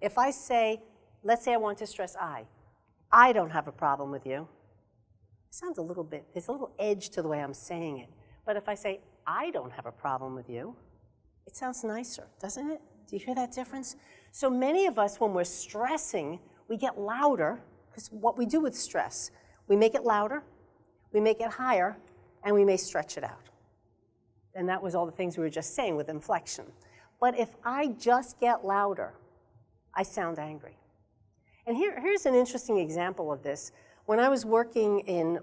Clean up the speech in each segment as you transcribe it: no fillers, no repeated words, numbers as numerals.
If I say, let's say I want to stress I don't have a problem with you. It sounds a little bit, there's a little edge to the way I'm saying it. But if I say, I don't have a problem with you, it sounds nicer, doesn't it? Do you hear that difference? So many of us, when we're stressing, we get louder, because what we do with stress, we make it louder, we make it higher, and we may stretch it out. And that was all the things we were just saying with inflection. But if I just get louder, I sound angry. And here's an interesting example of this. When I was working in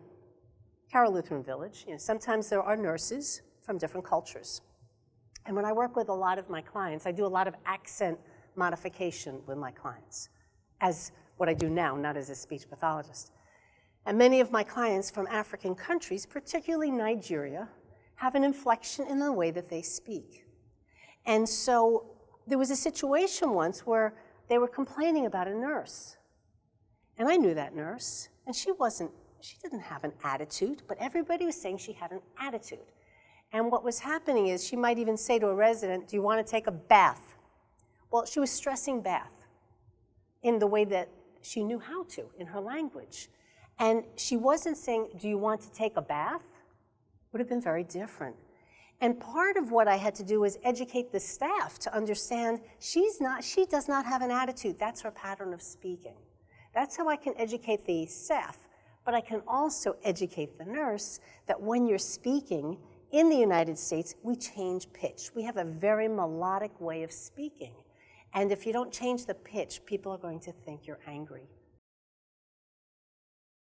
Carroll Lutheran Village, sometimes there are nurses from different cultures. And when I work with a lot of my clients, I do a lot of accent modification with my clients, as what I do now, not as a speech pathologist. And many of my clients from African countries, particularly Nigeria, have an inflection in the way that they speak. And so there was a situation once where they were complaining about a nurse. And I knew that nurse, and she didn't have an attitude, but everybody was saying she had an attitude. And what was happening is she might even say to a resident, do you want to take a bath? Well, she was stressing bath in the way that she knew how to, in her language. And she wasn't saying, do you want to take a bath? Would have been very different. And part of what I had to do was educate the staff to understand she does not have an attitude. That's her pattern of speaking. That's how I can educate the staff. But I can also educate the nurse that when you're speaking in the United States, we change pitch. We have a very melodic way of speaking. And if you don't change the pitch, people are going to think you're angry.